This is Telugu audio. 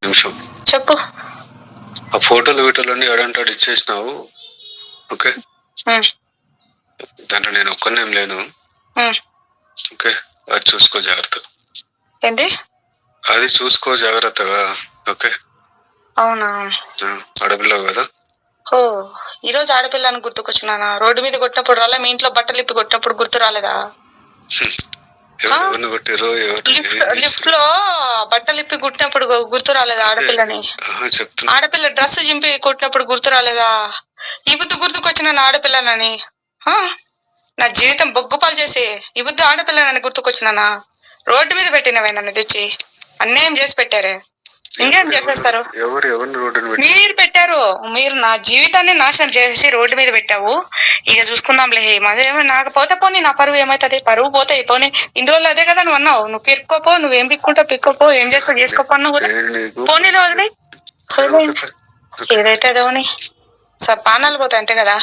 నిమిషం చెప్పు. ఆ ఫోటోలు వీటోలన్నీ ఏడంటాడు ఇచ్చేసినావు. ఓకే, దాంట్లో నేను ఒక్కనేం లేను. ఓకే, అది చూసుకో జాగ్రత్త. ఏంటి? అది చూసుకో జాగ్రత్తగా. ఓకే. అవునా? ఆడపిల్లవు కదా. ఓ, ఈరోజు ఆడపిల్లని గుర్తుకొచ్చినానా? రోడ్డు మీద కొట్టినప్పుడు రాలే? మీ ఇంట్లో బట్టలు ఇప్పి కొట్టినప్పుడు గుర్తు రాలేదా? లిఫ్ట్ లో బట్టలు ఇప్పి కుట్టినప్పుడు గుర్తు రాలేదా ఆడపిల్లని? ఆడపిల్ల డ్రెస్ చింపి కొట్టినప్పుడు గుర్తు రాలేదా? ఈ బుద్ధి గుర్తుకొచ్చిన ఆడపిల్లనని. నా జీవితం బొగ్గుపాలు చేసి ఈ బుద్ధి ఆడపిల్లనని గుర్తుకొచ్చినానా? రోడ్డు మీద పెట్టినవే నన్ను తెచ్చి అన్యాయం చేసి పెట్టారే. ఇంకేం చేసేస్తారు? మీరు పెట్టారు. మీరు నా జీవితాన్ని నాశనం చేసి రోడ్డు మీద పెట్టావు. ఇక చూసుకుందాంలే. నాకు పోతే పోనీ, నా పరువు ఏమైతుంది? పరువు పోతే పోనీ. ఇన్ని రోజులు అదే కదా నువ్వు అన్నావు. నువ్వు పిక్కోపో, నువ్వేం పిక్కుంటావు పిక్కోపో, ఏం చేస్తావు చేసుకోపో అన్నావు కదా. పోనీ రోజుని ఏదైతే అదేమని పానాలు పోతాయి అంతే కదా.